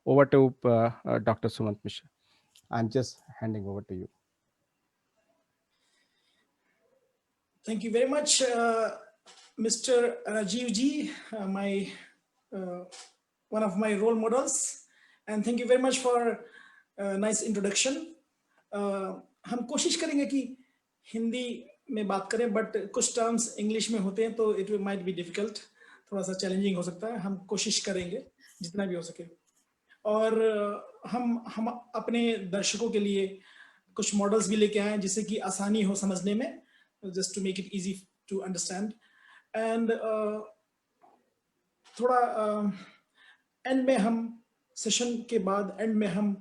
Over to Dr. Sumant Mishra. I'm just handing over to you. Thank you very much, Mr. Rajiv ji, one of my role models, and thank you very much for nice introduction. हम कोशिश करेंगे कि हिंदी में बात करें, but कुछ terms English में होते हैं तो इट माइट बी डिफिकल्ट, थोड़ा सा चैलेंजिंग हो सकता है. हम कोशिश करेंगे जितना भी हो सके. और हम अपने दर्शकों के लिए कुछ मॉडल्स भी लेके आए हैं जिससे कि आसानी हो समझने में, just to make it easy to understand. And थोड़ा एंड में हम सेशन के बाद एंड में हम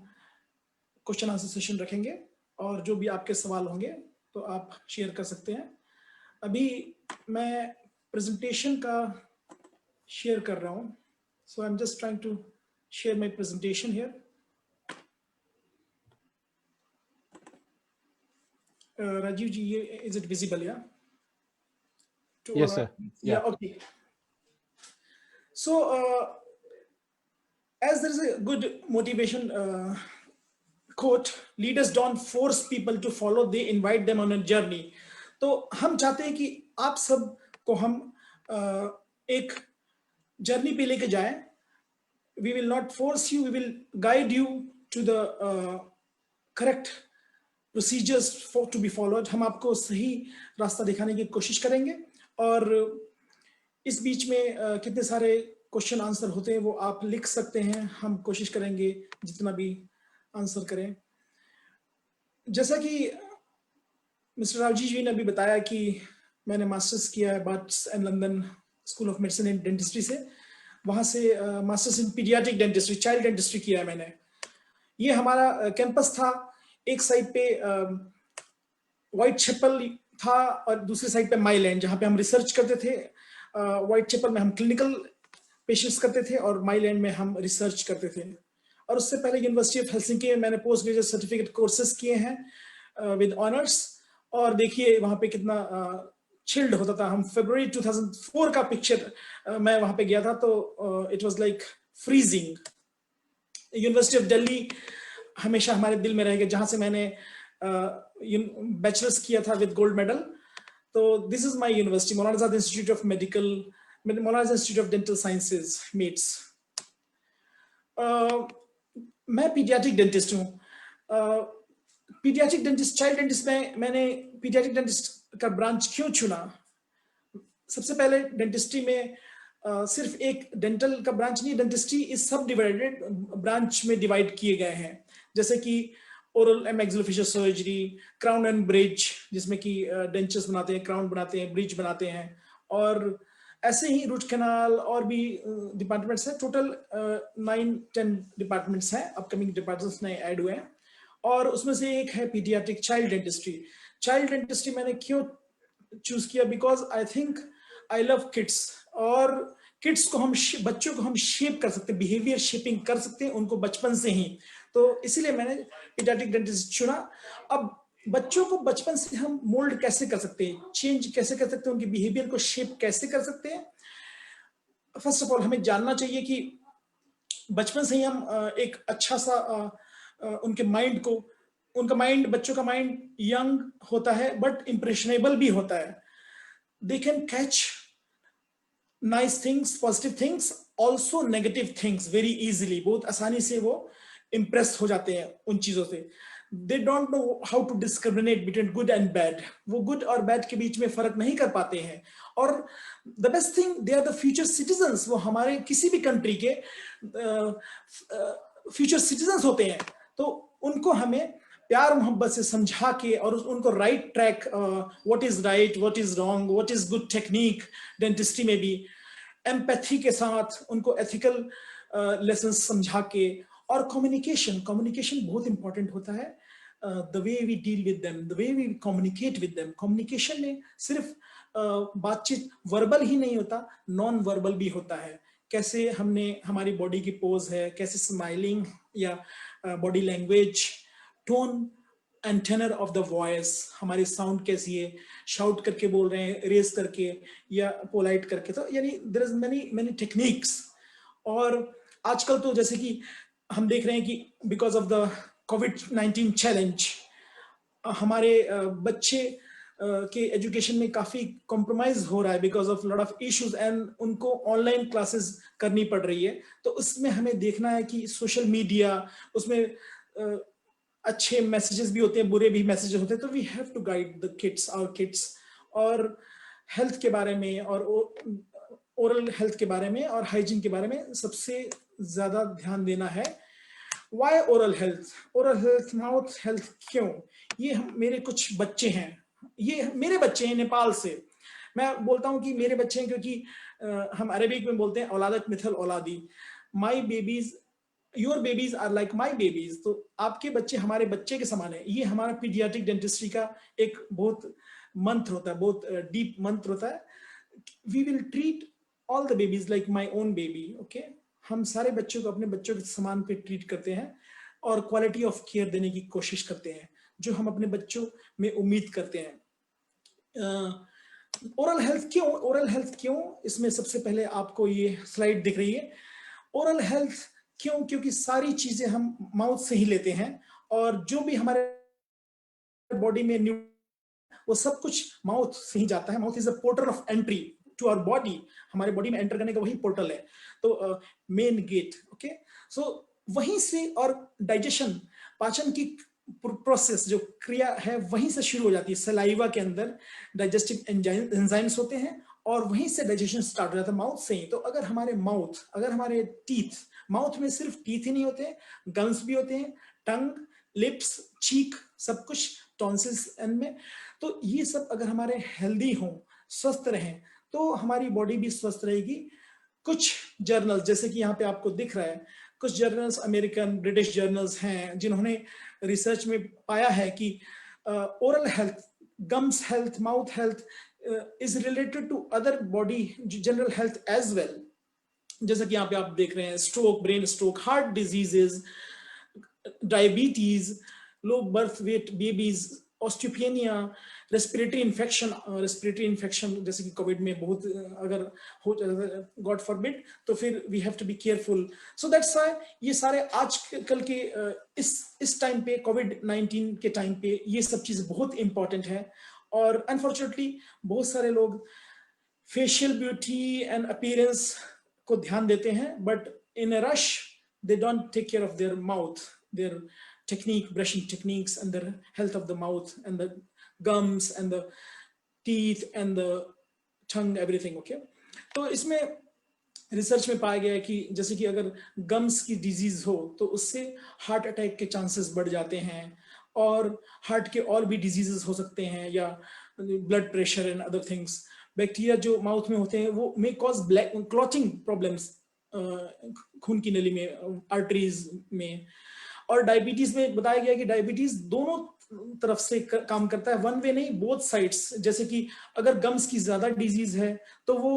क्वेश्चन आंसर सेशन रखेंगे, और जो भी आपके सवाल होंगे तो आप शेयर कर सकते हैं. अभी मैं प्रेजेंटेशन का शेयर कर रहा हूँ, so I am just trying to share my presentation here. Rajiv ji, is it visible? Yeah. Yes, sir. Yeah. Okay. So, as there is a good motivation quote, leaders don't force people to follow; they invite them on a journey. तो हम चाहते हैं कि आप सब को हम एक जर्नी पे लेके जाएं. We will not force you; we will guide you to the correct procedures to be followed. हम आपको सही रास्ता दिखाने की कोशिश करेंगे, और इस बीच में कितने सारे क्वेश्चन आंसर होते हैं वो आप लिख सकते हैं. हम कोशिश करेंगे जितना भी आंसर करें. जैसा कि मिस्टर रावजी जी ने अभी बताया कि मैंने मास्टर्स किया है bards and London school of medicine and dentistry से. वहाँ से masters in paediatric dentistry, child dentistry किया है मैंने. ये हमारा कैंपस था. एक साइड पे व्हाइट चैपल था और दूसरी साइड पे माइलैंड, जहाँ पे हम रिसर्च करते थे. व्हाइट चैपल में हम क्लिनिकल पेशेंट्स करते थे और माइलैंड में हम रिसर्च करते थे. और उससे पहले यूनिवर्सिटी ऑफ हेलसिंकी में मैंने पोस्ट ग्रेजुएट सर्टिफिकेट कोर्सेज किए हैं विद ऑनर्स. और देखिए वहाँ पे कितना चिल्ड होता था. हम फरवरी 2004 का पिक्चर मैं वहाँ पे गया था तो it was like freezing. University of Delhi हमेशा हमारे दिल में रहेगा, जहाँ से मैंने बैचलर्स किया था विद गोल्ड मेडल. तो this is my university, Maulana Azad institute of medical, Maulana Azad institute of dental sciences मेट्स. मैं पीडियाट्रिक डेंटिस्ट हूँ. पीडियाट्रिक डेंटिस्ट, चाइल्ड डेंटिस्ट में मैंने पीडियाट्रिक डेंटिस्ट का ब्रांच क्यों चुना? सबसे पहले डेंटिस्ट्री में सिर्फ एक डेंटल का ब्रांच नहीं, डेंटिस्ट्री इज सब डिवाइडेड, ब्रांच में डिवाइड किए गए हैं. जैसे कि oral and maxillofacial surgery, crown and bridge, जिसमें कि डेंचर्स बनाते हैं, क्राउन बनाते हैं, ब्रिज बनाते हैं, और ऐसे ही रूट कैनाल और भी डिपार्टमेंट्स हैं. टोटल 9-10 डिपार्टमेंट्स हैं, अपकमिंग डिपार्टमेंट्स नए ऐड हुए हैं, और उसमें से एक है paediatric child dentistry. Child dentistry मैंने क्यों चूज किया? Because I think I love kids, और किड्स को हम, बच्चों को हम शेप कर सकते हैं, बिहेवियर शेपिंग कर सकते हैं उनको बचपन से ही. तो इसीलिए मैंने पीडियाट्रिक डेंटिस्ट चुना. अब बच्चों को बचपन से हम मोल्ड कैसे कर सकते हैं, चेंज कैसे कर सकते हैं, उनके बिहेवियर को शेप कैसे कर सकते हैं? फर्स्ट ऑफ ऑल हमें जानना चाहिए कि बचपन से ही हम एक अच्छा सा उनके माइंड को, उनका माइंड, बच्चों का माइंड यंग होता है बट इंप्रेशनेबल भी होता है. They can catch nice things, positive things, also negative things very easily. बहुत आसानी से वो impressed हो जाते हैं उन चीजों से. They don't know how to discriminate between good and bad. वो good और bad के बीच में फर्क नहीं कर पाते हैं. और the best thing, they are the future citizens. वो हमारे किसी भी country के future citizens होते हैं. तो उनको हमें प्यार मोहब्बत से समझा के और उनको right track, what is right, what is wrong, what is good technique, dentistry में भी एम्पैथी के साथ उनको एथिकल लेसन समझा के. और कम्युनिकेशन बहुत इंपॉर्टेंट होता है. The way we deal with them, the way we communicate with them. Communication में सिर्फ बातचीत वर्बल ही नहीं होता, नॉन वर्बल भी होता है. कैसे हमने, हमारी बॉडी की पोज है, कैसे स्माइलिंग या body language, tone and tenor of the voice, हमारी साउंड कैसी है, शाउट करके बोल रहे हैं, रेस करके या पोलाइट करके. तो यानी देयर इज मेनी टेक्निक्स. और आजकल तो जैसे कि हम देख रहे हैं कि because of the covid challenge हमारे बच्चे के एजुकेशन में काफी कॉम्प्रोमाइज हो रहा है because of lot of issues and उनको ऑनलाइन क्लासेस करनी पड़ रही है। तो उसमें हमें देखना है कि सोशल मीडिया उसमें अच्छे मैसेजेस भी होते हैं, बुरे भी मैसेजेस होते हैं। तो we have to guide the kids, our kids, और हेल्थ के बारे में और ओरल हेल्थ के बारे में और हाइजीन के बारे में सबसे ज्यादा ध्यान देना है। Why oral health, oral health, mouth health क्यों? ये मेरे कुछ बच्चे हैं, ये मेरे बच्चे हैं नेपाल से। मैं बोलता हूँ कि मेरे बच्चे हैं क्योंकि हम अरेबिक में बोलते हैं औलादत मिथल औलादी, my babies your babies are like my babies. तो आपके बच्चे हमारे बच्चे के समान है। ये हमारा पीडियाट्रिक डेंटिस्ट्री का एक बहुत मंत्र होता है, बहुत डीप मंत्र होता है। We will treat all the babies like my own baby. Okay, हम सारे बच्चों को अपने बच्चों के समान पे ट्रीट करते हैं और क्वालिटी ऑफ केयर देने की कोशिश करते हैं जो हम अपने बच्चों में उम्मीद करते हैं। ओरल हेल्थ क्यों? ओरल हेल्थ क्यों? इसमें सबसे पहले आपको ये स्लाइड दिख रही है। ओरल हेल्थ क्यों? क्योंकि सारी चीजें हम माउथ से ही लेते हैं और जो भी हमारे बॉडी में वो सब कुछ माउथ से ही जाता है। Mouth is a portal of entry to our body. हमारे बॉडी में एंटर करने का वही पोर्टल है, तो मेन गेट। ओके, सो वहीं से, और डाइजेशन, पाचन की प्रोसेस जो क्रिया है वहीं से शुरू हो जाती है। सलाइवा के अंदर डाइजेस्टिव एंजाइम्स होते हैं और वहीं से डाइजेशन स्टार्ट हो जाता है, माउथ से ही। तो अगर हमारे टीथ, माउथ में सिर्फ टीथ ही नहीं होते, गम्स भी होते हैं, टंग, लिप्स, चीक, सब कुछ, टॉन्सिल्स में। तो ये सब अगर हमारे हेल्दी हों, स्वस्थ रहें, तो हमारी बॉडी भी स्वस्थ रहेगी। कुछ जर्नल्स, जैसे कि यहाँ पे आपको दिख रहा है, कुछ जर्नल्स अमेरिकन, ब्रिटिश जर्नल्स हैं जिन्होंने रिसर्च में पाया है कि oral health, gums health, mouth health is related to other body general health as well. जैसा कि यहाँ पे आप देख रहे हैं, stroke, brain stroke, heart diseases, diabetes, low birth weight babies, osteopenia, respiratory infection जैसे कि कोविड में बहुत अगर हो, गॉड फॉरबिड, तो फिर we have to be careful. So that's why ये सारे आजकल के इस टाइम पे, कोविड-19 के टाइम पे, ये सब चीजें बहुत इंपॉर्टेंट है। और अनफॉर्चुनेटली बहुत सारे लोग फेशियल ब्यूटी एंड अपीयरेंस को ध्यान देते हैं, but in a rush they don't take care of their mouth, their technique, brushing techniques, and the health of the mouth and the gums and the teeth and the tongue, everything. Okay, तो इसमें research में पाया गया है कि जैसे कि अगर गम्स की डिजीज हो तो उससे हार्ट अटैक के चांसेस बढ़ जाते हैं, और हार्ट के और भी डिजीजेस हो सकते हैं, या blood pressure and other things. Bacteria जो माउथ में होते हैं वो may cause black clotting problems, खून की नली में, आर्टरीज में। और डायबिटीज में बताया गया कि डायबिटीज दोनों तरफ से काम करता है, वन वे नहीं, बोथ साइड्स। जैसे कि अगर गम्स की ज्यादा डिजीज है तो वो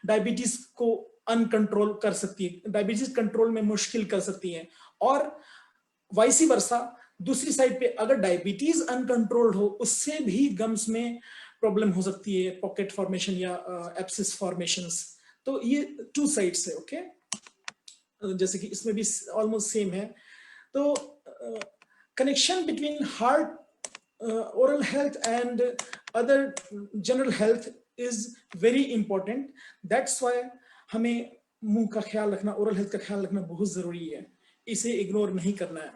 डायबिटीज को अनकंट्रोल कर सकती है, डायबिटीज कंट्रोल में मुश्किल कर सकती है। और वाइसी वर्सा, दूसरी साइड पे अगर डायबिटीज अनकंट्रोल्ड हो, उससे भी गम्स में प्रॉब्लम हो सकती है, पॉकेट फॉर्मेशन या एब्सिस फॉर्मेशंस। तो ये टू साइड्स है। ओके, जैसे कि इसमें भी ऑलमोस्ट सेम है। तो connection between heart, oral health and other general health is very important. That's why हमें मुंह का ख्याल रखना, ओरल हेल्थ का ख्याल रखना बहुत जरूरी है, इसे इग्नोर नहीं करना है।